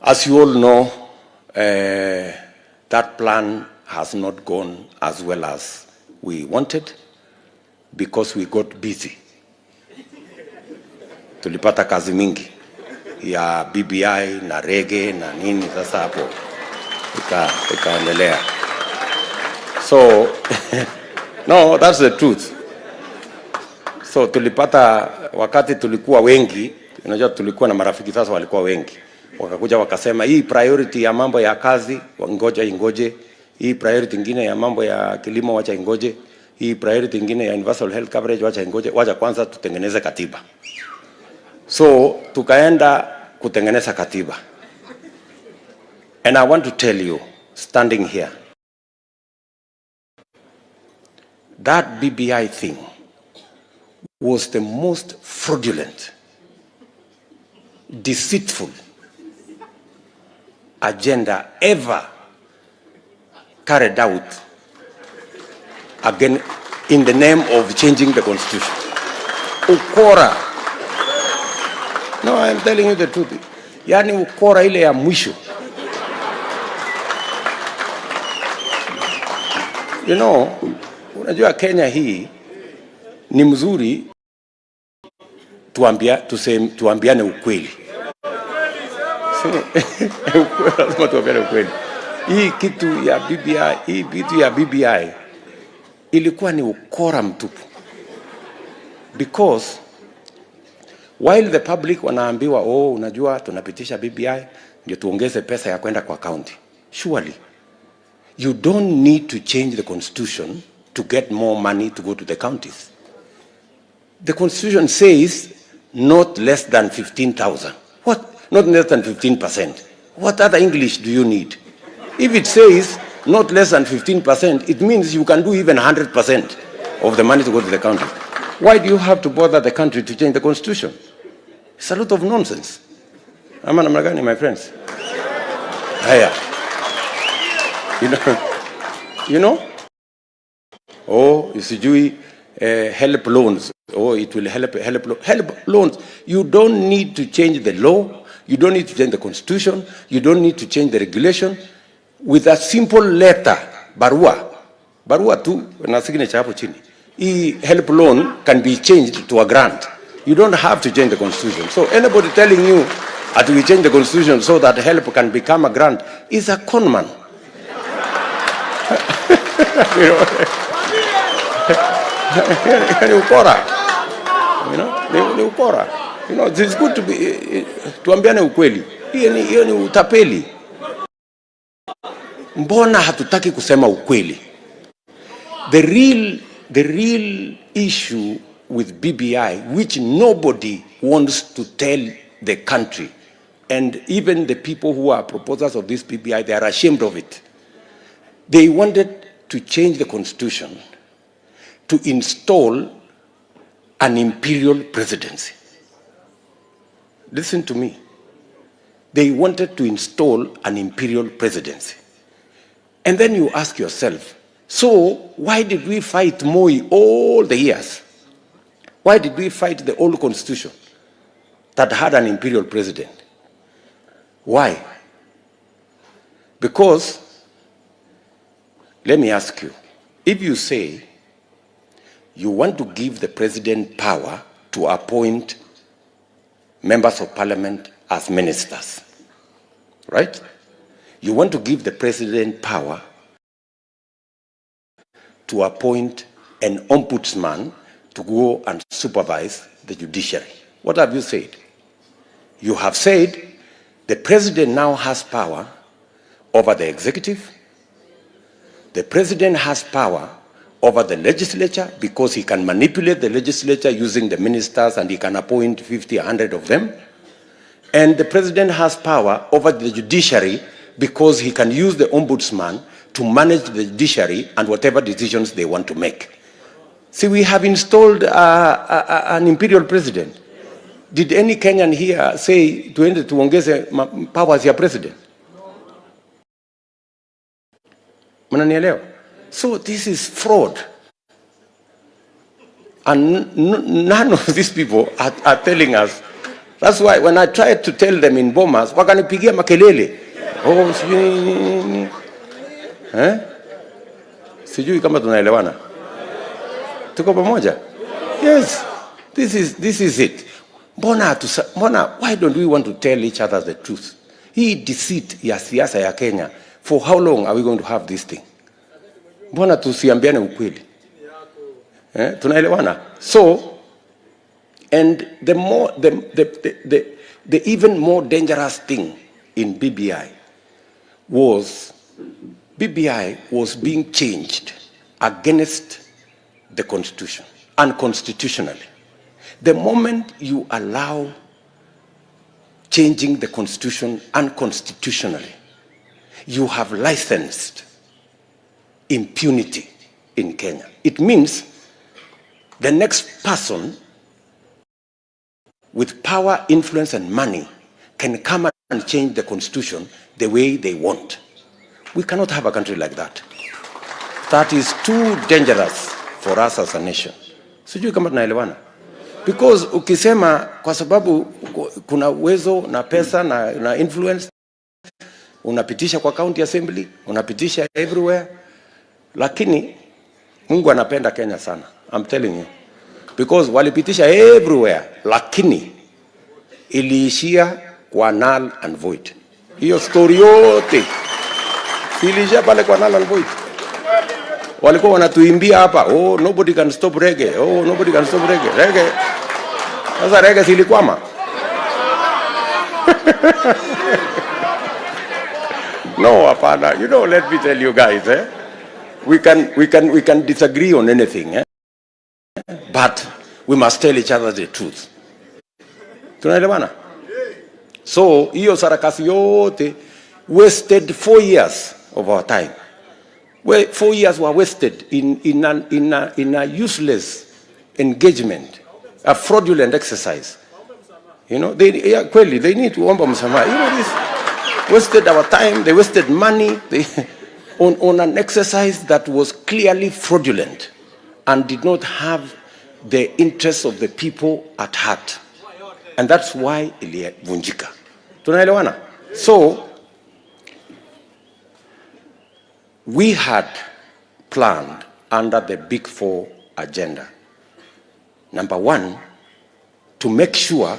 As you all know, that plan has not gone as well as we wanted because we got busy. Tulipata kazi mingi ya BBI na rege na nini, sasa hapo ikaendelea. So no, that's the truth. So tulipata, wakati tulikuwa wengi, unajua tulikuwa na marafiki sasa walikuwa wengi, wakakuja wakasema hii priority ya mambo ya kazi ngoja ingoje, hii priority nyingine ya mambo ya kilimo wacha ingoje, hii priority nyingine ya universal health coverage wacha ingoje, wacha kwanza tutengeneze katiba. So tukaenda kutengeneza katiba. And I want to tell you, standing here, that BBI thing was the most fraudulent, deceitful agenda ever carried out again in the name of changing the constitution. Wakora. No, I'm telling you the truth. Yani wakora ile ya mwisho. You know, unajua Kenya hii ni mzuri tuambiane ukweli. Lazima tuambiane ukweli. Hii kitu ya BBI ilikuwa ni ukora mtupu. Because while the public wanaambiwa unajua tunapitisha BBI ndio tuongeze pesa ya kwenda kwa county. Surely you don't need to change the constitution to get more money to go to the counties. The constitution says not less than 15,000. What? Not less than 15%. What other English do you need? If it says not less than 15%, it means you can do even 100% of the money to go to the county. Why do you have to bother the country to change the constitution? It's a lot of nonsense. Ama namna gani, my friends? Haya. You know? Isijui help loans. It will help loans. You don't need to change the law. You don't need to change the constitution. You don't need to change the regulation. With a simple letter, barua tu na signature hapo chini. Help loan can be changed to a grant. You don't have to change the constitution. So anybody telling you that we change the constitution so that help can become a grant is a conman. You know, ni ukora. You know, it's good to be tuambiane ukweli. Hiyo ni utapeli. Mbona hatutaki kusema ukweli? The real issue with BBI, which nobody wants to tell the country, and even the people who are proposers of this BBI, they are ashamed of it. They wanted to change the constitution to install an imperial presidency. Listen to me. They wanted to install an imperial presidency. And then you ask yourself, so why did we fight Moi all the years? Why did we fight the old constitution that had an imperial president? Why? Because, let me ask you, if you say you want to give the president power to appoint members of parliament as ministers, right? You want to give the president power to appoint an ombudsman to go and supervise the judiciary. What have you said? You have said the president now has power over the executive. The president has power over the legislature because he can manipulate the legislature using the ministers and he can appoint 50, 100 of them. And the president has power over the judiciary because he can use the ombudsman to manage the judiciary and whatever decisions they want to make. See, we have installed an imperial president. Did any Kenyan here say tuongeze powers ya president? Mnanielewa? So this is fraud. And none of these people are telling us That's why when I tried to tell them in Bomas, wakanipigia makelele. Oh, sijui. Sijui kama tunaelewana. Tuko pamoja? Yes. This is it. Mbona, why don't we want to tell each other the truth? Hii deceit ya siasa ya Kenya, for how long are we going to have this thing? Mbona tusiambiane ukweli? Tunaelewana? So, and the even more dangerous thing in BBI was being changed against the Constitution, unconstitutionally. The moment you allow changing the Constitution unconstitutionally, you have licensed impunity in Kenya. It means the next person with power, influence, and money can come and change the Constitution the way they want. We cannot have a country like that. That is too dangerous for us as a nation. Sijui kama tunaelewana. Because ukisema kwa sababu kuna uwezo na pesa na influence, unapitisha kwa county assembly, unapitisha everywhere, lakini Mungu anapenda Kenya sana. I'm telling you. Because walipitisha everywhere, lakini iliishia kwa null and void. Hiyo story yote iliishia pale kwa null and void. Walikuwa wanatuimbia hapa, oh, nobody can stop reggae. Oh, nobody can stop reggae. Reggae. Sasa reggae silikwama. No, hapana. You know, let me tell you guys, we can disagree on anything, but we must tell each other the truth. Tunaelewana? So, hiyo sarakasi yote wasted 4 years of our time. 4 years were wasted in a useless engagement, a fraudulent exercise. You know, they need to omba msamaha. You know, this wasted our time, they wasted money on an exercise that was clearly fraudulent and did not have the interests of the people at heart. And that's why ilivunjika. Tunaelewana? So, we had planned under the Big Four agenda. Number one, to make sure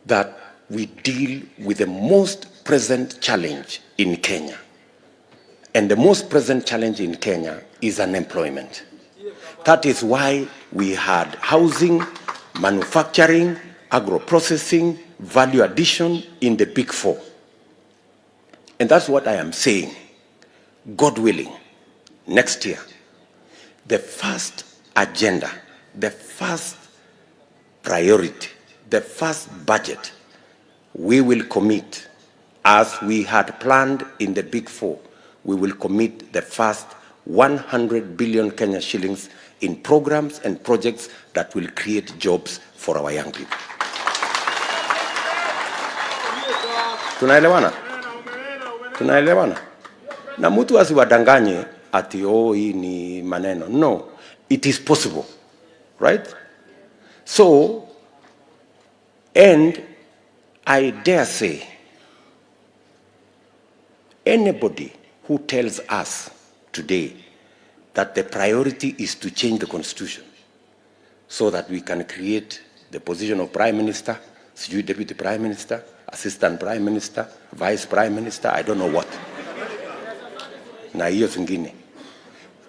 that we deal with the most present challenge in Kenya. And the most present challenge in Kenya is unemployment. That is why we had housing, manufacturing, agro-processing, value addition in the Big Four. And that's what I am saying. God willing, next year, the first agenda, the first priority, the first budget, we will commit, as we had planned in the Big Four, we will commit the first 100 billion Kenya shillings in programs and projects that will create jobs for our young people. Tunaelewana? Tunaelewana? Na mtu asiwadanganye ati hii ni maneno. No, it is possible. Right? So, and I dare say, anybody who tells us today that the priority is to change the Constitution so that we can create the position of Prime Minister, Deputy Prime Minister, Assistant Prime Minister, Vice Prime Minister, I don't know what. Na hiyo zingine.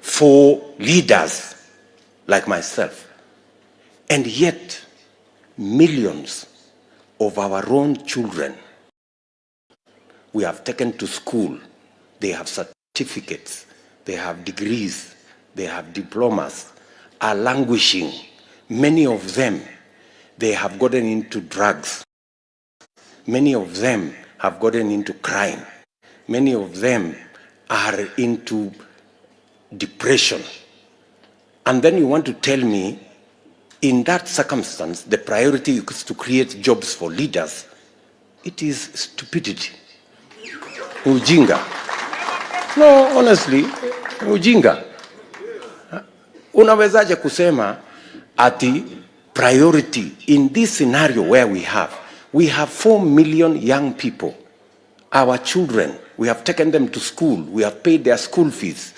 For leaders like myself. And yet, millions of our own children we have taken to school. They have certificates, they have degrees, they have diplomas, are languishing. Many of them, they have gotten into drugs. Many of them have gotten into crime. Many of them are into depression. And then you want to tell me, in that circumstance, the priority is to create jobs for leaders. It is stupidity. Ujinga. No, honestly, ujinga. Unawezaje kusema ati priority in this scenario where we have We have 4 million young people, our children. We have taken them to school. We have paid their school fees.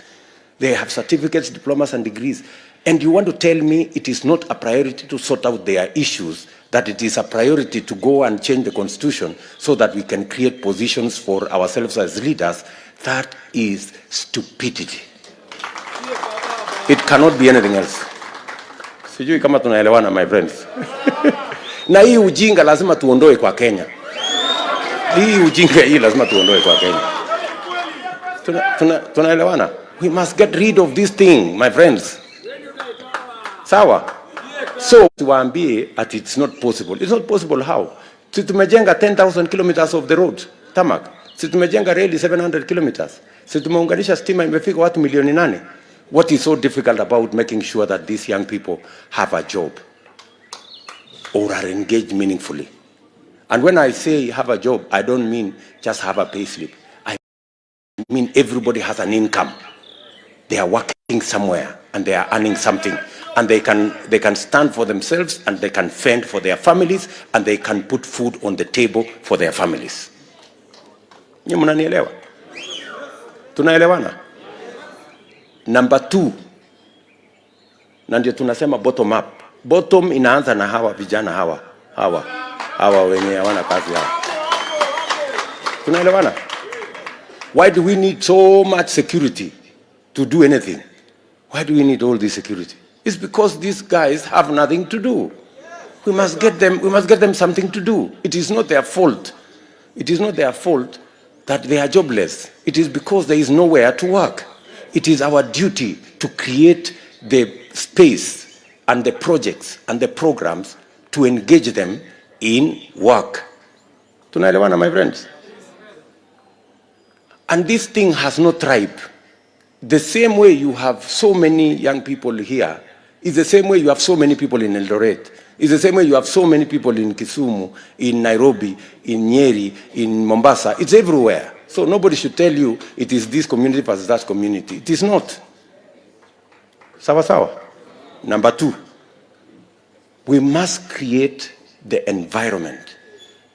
They have certificates, diplomas, and degrees. And you want to tell me it is not a priority to sort out their issues, that it is a priority to go and change the constitution so that we can create positions for ourselves as leaders? That is stupidity. It cannot be anything else. Sijui kama tunaelewana, my friends. Na hii ujinga lazima tuondoe kwa Kenya. Hii ujinga hii lazima tuondoe kwa Kenya. Tunaelewana? We must get rid of this thing, my friends. Sawa? So, tuwaambie that it's not possible. It's not possible how? Si tumejenga 10,000 kilometers of the road, tarmac. Si tumejenga reli 700 kilometers. Si tumeunganisha stima imefika watu milioni 8. What is so difficult about making sure that these young people have a job or are engaged meaningfully? And when I say have a job, I don't mean just have a pay slip. I mean everybody has an income. They are working somewhere and they are earning something, and they can stand for themselves, and they can fend for their families, and they can put food on the table for their families. Nyinyi mnanielewa? Tunaelewana? Number 2, na ndio tunasema bottom up. Bottom inaanza na hawa vijana hawa wenye hawana kazi hawa. Tunaelewana? Why do we need so much security to do anything? Why do we need all this security? It's because these guys have nothing to do. We must get them something to do. It is not their fault. It is not their fault that they are jobless. It is because there is nowhere to work. It is our duty to create the space and the projects and the programs to engage them in work. Tunaelewana, my friends? And this thing has no tribe. The same way you have so many young people here is the same way you have so many people in Eldoret. It's the same way you have so many people in Kisumu, in Nairobi, in Nyeri, in Mombasa. It's everywhere. So nobody should tell you it is this community versus that community. It is not. Sawa. Number 2, we must create the environment.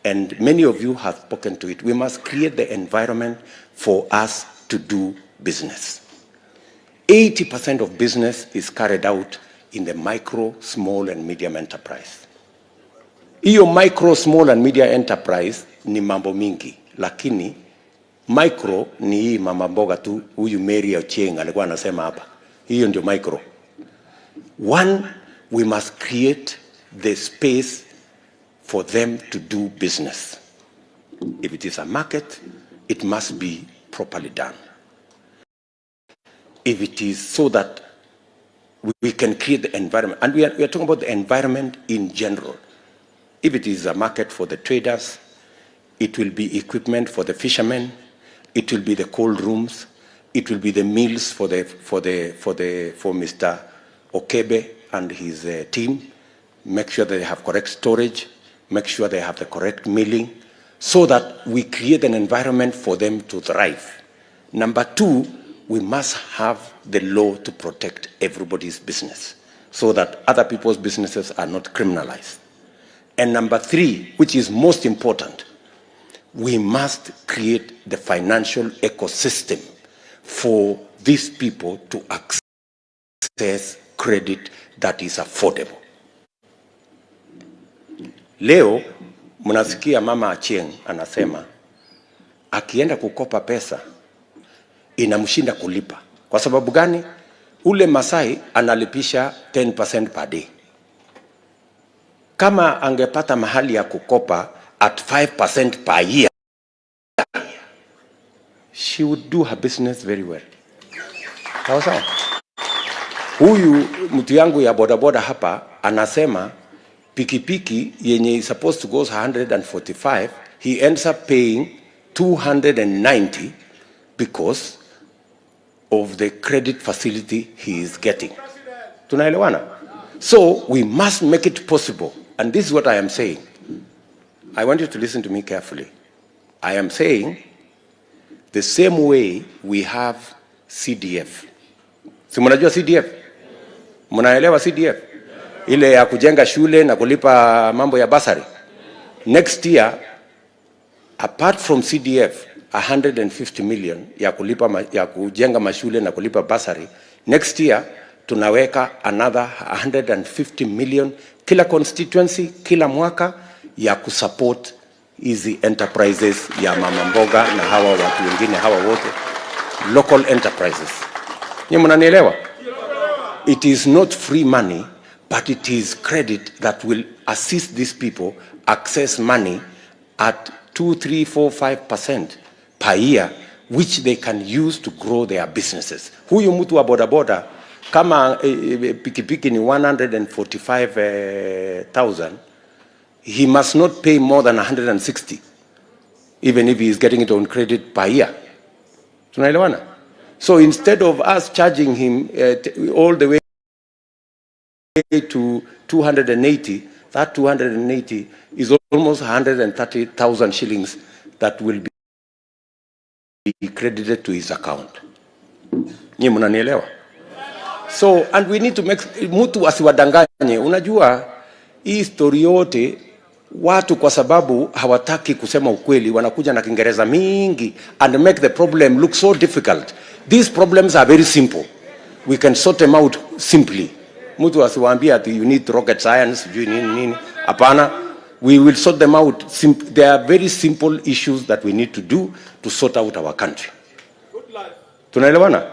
And many of you have spoken to it. We must create the environment for us to do business. 80% of business is carried out in the micro, small, and medium enterprise. Hiyo micro, small, and medium enterprise ni mambo mingi, lakini micro ni hii mama mboga tu, huyu Mary Ochieng alikuwa anasema hapa. Hiyo ndio micro. 1, we must create the space for them to do business. If it is a market, it must be properly done. If it is so that we can create the environment, and we are talking about the environment in general. If it is a market for the traders, it will be equipment for the fishermen, it will be the cold rooms, it will be the meals for Mr. Okebe and his team. Make sure that they have correct storage, make sure they have the correct milling, so that we create an environment for them to thrive. Number 2, we must have the law to protect everybody's business so that other people's businesses are not criminalized. And number 3, which is most important, we must create the financial ecosystem for these people to access credit that is affordable. Leo, mnasikia mama Achieng anasema, akienda kukopa pesa, inamshinda kulipa. Kwa sababu gani? Ule Masai analipisha 10% per day. Kama angepata mahali ya kukopa at 5% per year, she would do her business very well. Sawa. Huyu mtu yangu ya bodaboda hapa anasema pikipiki yenye is supposed to go 145, he ends up paying 290 because of the credit facility he is getting. Tunaelewana? So we must make it possible. And this is what I am saying. I want you to listen to me carefully. I am saying the same way we have CDF. Si mnajua CDF? Mnaelewa CDF? Ile ya kujenga shule na kulipa mambo ya basari. Next year, apart from CDF, 150 million ya kulipa ya kujenga mashule na kulipa basari. Next year, tunaweka another 150 million kila constituency, kila mwaka ya kusupport hizi enterprises ya mama mboga na hawa watu wengine hawa wote, local enterprises. Nyinyi mnanielewa? It is not free money, but it is credit that will assist these people access money at 2, 3, 4, 5% per year, which they can use to grow their businesses. Huyu mtu wa bodaboda kama pikipiki ni 145,000, he must not pay more than 160, even if he is getting it on credit per year. Tunaelewana? So instead of us charging him all the way to 280, that 280 is almost 130,000 shillings that will be credited to his account. Nyinyi mnanielewa? So, and we need to make, mtu asiwadanganye. Unajua, hii story yote, watu kwa sababu hawataki kusema ukweli, wanakuja na Kiingereza mingi and make the problem look so difficult. These problems are very simple. We can sort them out simply. Mtu asiwaambia ati you need rocket science, you need nini. Hapana, we will sort them out. There are very simple issues that we need to do to sort out our country. Tunaelewana?